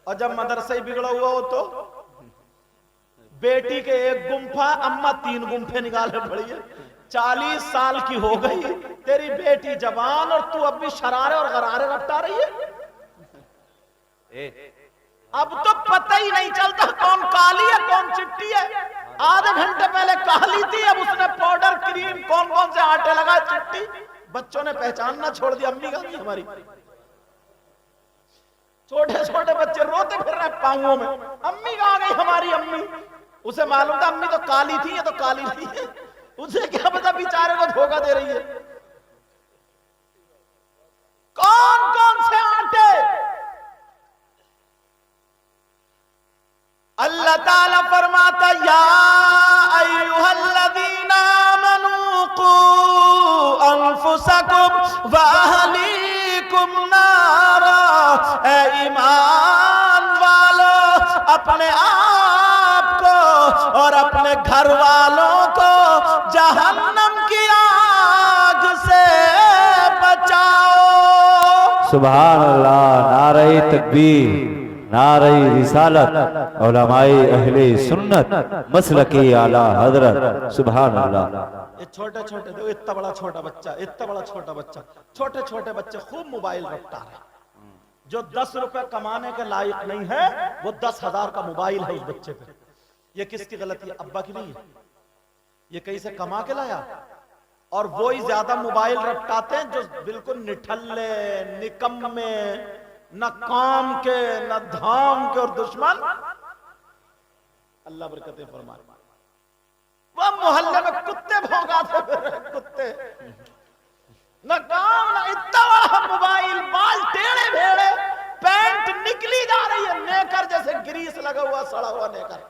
और जब मदरसा ही बिगड़ा हुआ हो तो बेटी के एक गुम्फा, अम्मा 3 गुम्फे निकाले पड़ी है। 40 साल की हो गई तेरी बेटी जवान और तू अब भी शरारे और गरारे रपटा रही है। अब तो पता ही नहीं चलता कौन काली है कौन चिट्टी है। आधे घंटे पहले काली थी, अब उसने पाउडर क्रीम कौन कौन से आटे लगाए चिट्टी। बच्चों ने पहचानना छोड़ दिया। अम्मी कहां गई हमारी? छोटे छोटे बच्चे रोते फिर रहे पांवों में, अम्मी कहां गई हमारी अम्मी। उसे मालूम था अम्मी तो काली थी, ये तो काली नहीं है। उसे क्या पता बेचारे को धोखा दे रही है। कौन कौन से आटे? अल्लाह ताला फरमाता या अय्युहल्लज़ीना आमनू कू अनफुसकुम व अहलीकुम नारा। ए ईमान वालो, अपने आप को और अपने घर वालों को जहन्नम की आग से बचाओ। सुभान अल्लाह, नारे तकबीर, नारे रिसालत, उलमाए अहले सुन्नत, मसलके आला हजरत। सुभान अल्लाह। ये छोटे छोटे देखो, इतना बड़ा छोटा बच्चा, इतना बड़ा छोटा बच्चा, छोटे छोटे बच्चे खूब मोबाइल रखता है। जो 10 रुपए कमाने के लायक नहीं है वो 10,000 का मोबाइल है उस बच्चे पे। ये किसकी गलती है? अब्बा की नहीं है। ये कहीं से कमा के लाया और वो ही ज्यादा मोबाइल रखताते हैं जो बिल्कुल निठल्ले, निकम्मे, न काम के न धाम के और दुश्मन। अल्लाह बरकतें फरमाए। वह मोहल्ले में कुत्ते भौंकाते फिर कुत्ते, न काम न इतना बड़ा मोबाइल, बाल टेढ़े भेड़े, पैंट निकली जा रही है नेकर जैसे, ग्रीस लगा हुआ सड़ा हुआ नेकर,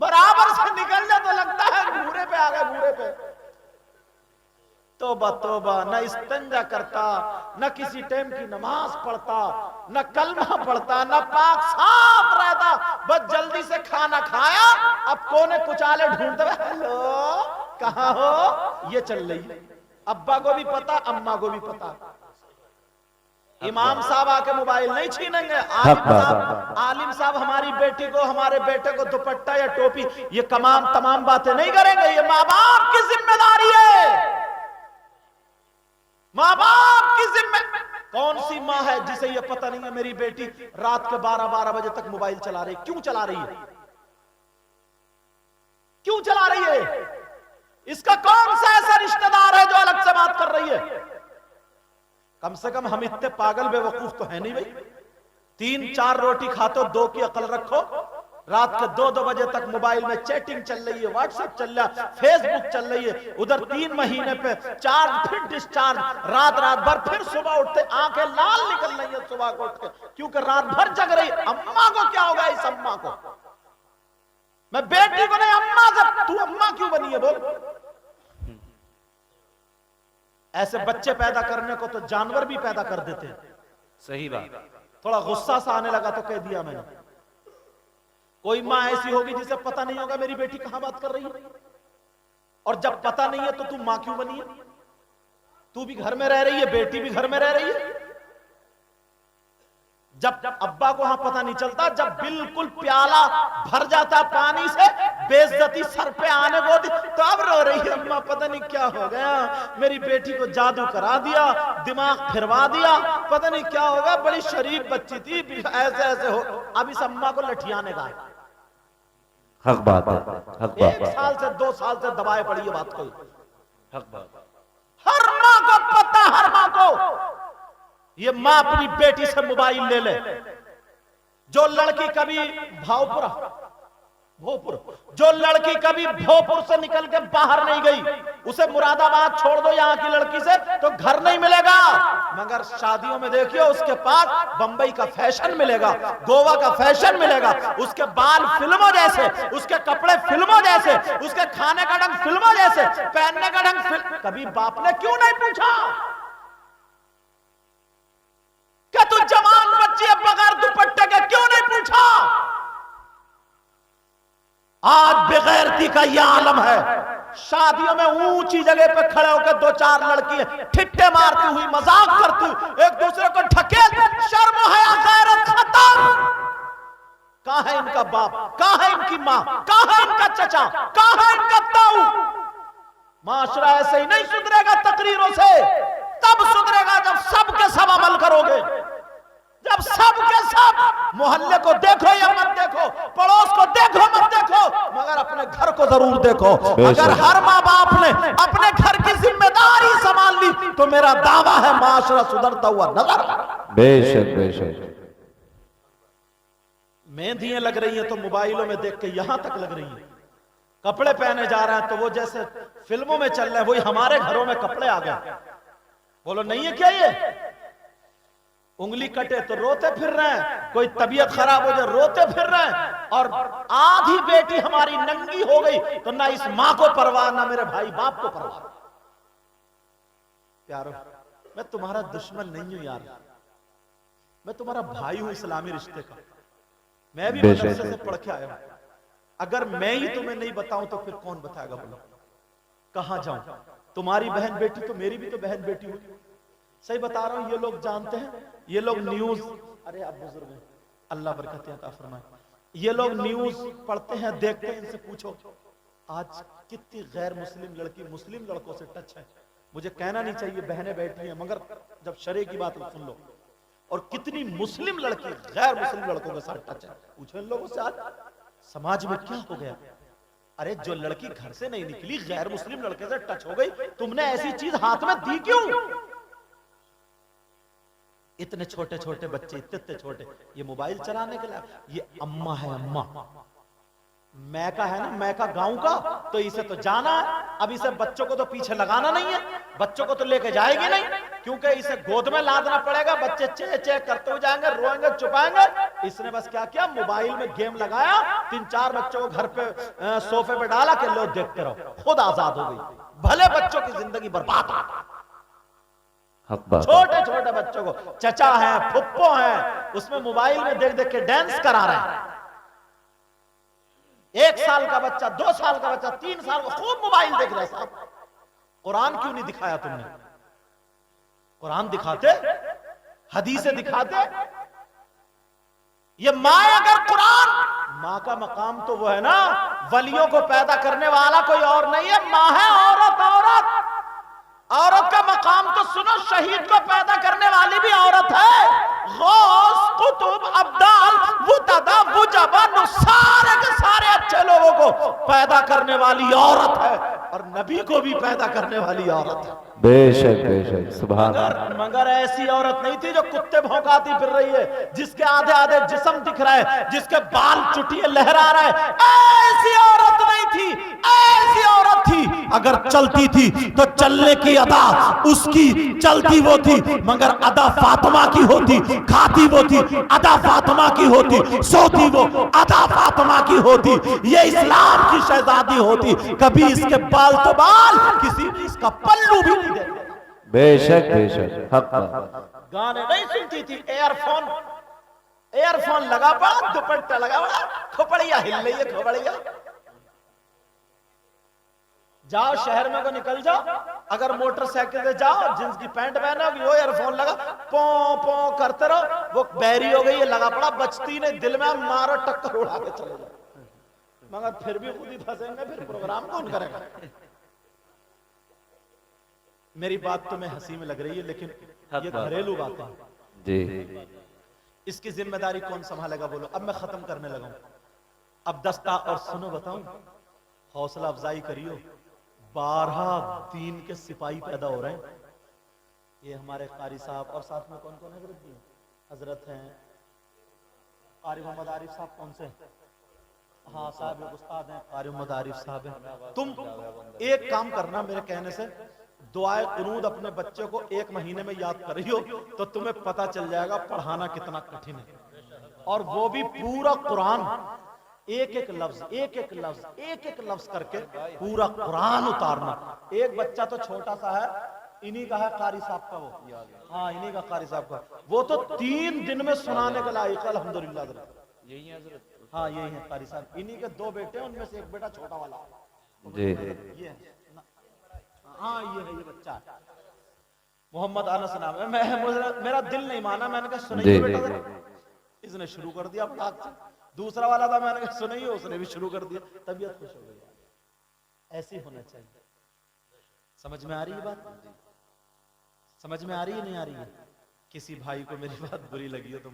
बराबर से निकल जाए तो लगता है घूरे पे आ गया, घूरे पे। तोबा तोबा, न इस्तिंजा करता, न किसी टाइम की नमाज पढ़ता, न कलमा पढ़ता, न पाक साफ रहता, बस जल्दी से खाना खाया, अब कोने कुचाले ढूंढते हुए हेलो कहां हो, ये चल रही है। अब्बा को भी पता, अम्मा को भी पता। इमाम साहब आके मोबाइल नहीं छीनेंगे। आलिम साहब हमारी बेटी को, हमारे बेटे को दुपट्टा या टोपी, ये तमाम बातें नहीं करेंगे। ये माँ बाप की जिम्मेदारी है। माँ बाप की जिम्मेदारी। कौन सी माँ है जिसे ये पता नहीं है मेरी बेटी रात के 12 बजे तक मोबाइल चला रही? क्यों चला रही है? क्यों चला रही है? इसका कौन सा ऐसा रिश्तेदार है जो अलग से बात कर रही है? कम से कम हम इतने पागल बेवकूफ तो है नहीं भाई। 3-4 रोटी खाते हो, 2 की अकल रखो। रात के 2-2 बजे तक मोबाइल में चैटिंग चल रही है, व्हाट्सएप चल रहा है, फेसबुक चल रही है, उधर 3 महीने पे चार्ज, फिर डिस्चार्ज, रात भर, फिर सुबह उठते आंखें लाल निकल रही है सुबह को उठ के, क्योंकि रात भर जग रही। अम्मा को क्या होगा? इस अम्मा को, मैं बेटी को नहीं, अम्मा से, तू अम्मा क्यों बनी है बोल? ऐसे बच्चे पैदा करने को तो जानवर भी पैदा कर देते हैं। सही बात। थोड़ा गुस्सा सा आने लगा तो कह दिया मैंने। कोई माँ ऐसी होगी जिसे पता नहीं होगा मेरी बेटी कहां बात कर रही है, और जब पता नहीं है तो तू मां क्यों बनी है? तू भी घर में रह रही है, बेटी भी घर में रह रही है। जब अब्बा को वहां पता नहीं चलता, जब बिल्कुल प्याला भर जाता पानी से, बेइज्जती सर पे आने को दी, तो अब रो रही है अम्मा पता नहीं क्या हो गया, मेरी बेटी को जादू करा दिया, दिमाग फिरवा दिया, पता नहीं क्या होगा, बड़ी शरीफ बच्ची थी, ऐसे ऐसे हो। अब इस अम्मा को लठियाने का है। हक बात है, हक बात। 1 साल से 2 साल से दबाए पड़ी है बात को। हक बात। हर माँ को पता, हर माँ को ये माँ अपनी बेटी से मोबाइल ले ले। जो लड़की कभी भोपुर, जो लड़की कभी भोपुर से निकल के बाहर नहीं गई, उसे मुरादाबाद छोड़ दो यहाँ की लड़की से तो घर नहीं मिलेगा। मगर शादियों में देखियो उसके पास बंबई का फैशन मिलेगा, गोवा का फैशन मिलेगा, उसके बाल फिल्मों जैसे, उसके कपड़े फिल्मों जैसे, उसके खाने का ढंग फिल्मों जैसे, पहनने का ढंग कभी बाप ने क्यों नहीं पूछा क्या तू जवान बच्ची है बगैर दुपट्टे के, क्यों नहीं पूछा? आज बेगैरती का यह आलम है। शादियों में ऊंची जगह पे खड़े होकर 2-4 लड़की ठिट्ठे मारती हुई, मजाक करती हुई, एक दूसरे को ढकेल, शर्म है है इनका बाप, कहां है इनकी मां, कहां है इनका चचा, कहां है इनका ताऊ। माशरा ऐसे ही नहीं सुधरेगा तकरीरों से, तब सुधरेगा जब सब के सब अमल करोगे, जब सब के सब। मोहल्ले को देखो या मत देखो, पड़ोस को देखो मत देखो, मगर अपने घर को जरूर देखो। अगर हर माँ बाप ने अपने घर की जिम्मेदारी संभाल ली तो मेरा दावा है माशरा सुधरता हुआ नजर। बेशक बेशक। मेहंदियां लग रही हैं तो मोबाइलों में देख के यहां तक लग रही हैं, कपड़े पहने जा रहे हैं तो वो जैसे फिल्मों में चल रहे हैं, वही हमारे घरों में कपड़े आ गए। बोलो नहीं है क्या ये? उंगली कटे तो रोते फिर रहे हैं, कोई तबीयत खराब हो जाए रोते फिर रहे हैं, और आधी बेटी हमारी नंगी हो गई तो ना इस मां को परवाह, ना मेरे भाई बाप को परवाह। प्यारो, मैं तुम्हारा दुश्मन नहीं हूं यार, मैं तुम्हारा भाई हूं इस्लामी रिश्ते का। मैं भी मदरसे से पढ़ के आया हूं। अगर मैं ही तुम्हें नहीं बताऊं तो फिर कौन बताएगा? बोलो कहां जाऊं? तुम्हारी बहन बेटी तो मेरी भी तो बहन बेटी हुई। सही बता रहा हूं, ये लोग जानते हैं, ये लोग न्यूज, अरे आप बुजुर्ग हैं, अल्लाह बरकत अता फरमाए, ये लोग न्यूज पढ़ते हैं, देखते हैं, इनसे पूछो आज कितनी गैर मुस्लिम लड़की मुस्लिम लड़कों से टच है। मुझे कहना नहीं चाहिए, बहनें बैठी हैं, मगर जब शरे की बात सुन लो, और कितनी मुस्लिम लड़की गैर मुस्लिम लड़कों के साथ टच है। पूछो इन लोगों से आज समाज में क्या हो गया। अरे जो लड़की घर से नहीं निकली गैर मुस्लिम लड़के से टच हो गई, तुमने ऐसी चीज हाथ में दी क्यों? इतने छोटे छोटे बच्चे, इतने छोटे, ये मोबाइल चलाने के लिए। ये अम्मा है, अम्मा मैका है ना, मैका गांव का, तो इसे तो जाना है। अब इसे बच्चों को तो पीछे लगाना नहीं है, बच्चों को तो लेके जाएगी नहीं, क्योंकि इसे गोद में लादना पड़ेगा। बच्चे चे चे करते हुए जाएंगे, रोएंगे, छुपाएंगे। इसने बस क्या किया, मोबाइल में गेम लगाया, 3-4 बच्चों को घर पे सोफे पे डाला कि लो देखते रहो, खुद आजाद हो गई। भले बच्चों की जिंदगी बर्बाद हो, छोटे छोटे बच्चों को चचा है, फुप्पो है, उसमें मोबाइल में देख देख के डांस करा रहे हैं। 1 साल का बच्चा, 2 साल का बच्चा, 3 साल का खूब मोबाइल देख रहा है। साहब कुरान क्यों नहीं दिखाया तुमने? कुरान दिखाते, हदीसें दिखाते। ये माँ, अगर कुरान, माँ का मकाम तो वो है ना, वलियों को पैदा करने वाला कोई और नहीं है, माँ है। औरत औरत का मकाम तो सुनो, शहीद को पैदा करने वाली भी औरत है। गौस, कुतुब, अब्दाल, वुतदा, वुजबा, सारे के सारे अच्छे लोगों को पैदा करने वाली औरत है, और नबी को भी पैदा करने वाली औरत है। बेशक बेशक, सुभान अल्लाह। मगर ऐसी औरत नहीं थी जो कुत्ते भौंकाती फिर रही है, जिसके आधे आधे जिस्म दिख रहा है, जिसके बाल चुटिए लहरा रहा है। ऐसी औरत नहीं थी, ऐसी औरत थी, अगर चलती थी तो चलने की अदा उसकी चलती वो थी, मगर अदा फातिमा की होती, खाती वो थी, अदा फातिमा की होती, सोती वो अदा फातिमा की होती। ये इस्लाम की शहजादी होती। कभी इसके बाल तो बाल, किसी ने इसका पल्लू भी नहीं देखा। बेशक बेशक, हक। गाने नहीं सुनती थी, एयरफोन लगा पड़ा, दुपट्टा लगा पड़ा, खोपड़िया हिल रही है, खोपड़िया। जाओ शहर में को निकल जाओ, अगर मोटरसाइकिल से जाओ, जींस की पैंट पहना, वो एयरफोन लगा, पौ पौ करते रहो, वो बैरी हो गई है, लगा पड़ा, बचती नहीं, दिल में मारो, टक्कर उड़ा के चले जाओ, मगर फिर भी खुद ही फंसेंगे, फिर प्रोग्राम कौन करेगा? मेरी बात तुम्हें हंसी में लग रही है, लेकिन ये घरेलू बातें जी, इसकी जिम्मेदारी कौन संभालेगा? बोलो। अब मैं खत्म करने लगा हूं, अब दस्ता और सुनो, बताऊं, हौसला अफजाई करियो। 12 दीन के सिपाही पैदा हो रहे हैं। ये हमारे कारी साहब, और साथ में कौन कौन हजरत जी? हजरत हैं कारी मोहम्मद आरिफ साहब, कौन से? हाँ साहब, उस्ताद हैं कारी मोहम्मद आरिफ साहब हैं। तुम एक काम करना, मेरे कहने से दुआए कुनूद अपने बच्चे को 1 महीने में याद कर रही हो, तो तुम्हें पता चल जाएगा पढ़ाना कितना कठिन है। और वो भी पूरा कुरान, एक एक लफ्ज करके पूरा कुरान उतारना। एक बच्चा तो छोटा सा है, इन्हीं का है कारी साहब का, वो हाँ इन्हीं का कारी साहब का, वो तो 3 दिन में सुनाने के लायक, अल्हम्दुलिल्लाह। यही है हजरत? हाँ यही है कारी साहब। इन्हीं के 2 बेटे, उनमें से एक बेटा छोटा वाला जी, ये हाँ ये है, ये बच्चा मोहम्मद अनस नाम है। मेरा दिल नहीं माना, मैंने कहा सुनिए बेटा, इसने शुरू कर दिया अपना। दूसरा वाला था, मैंने कहा सुना ही हो, उसने भी शुरू कर दिया, तबीयत खुश हो गई। ऐसे ही होना चाहिए। समझ में आ रही है बात? समझ में आ रही है नहीं आ रही है? किसी भाई को मेरी बात बुरी लगी हो तो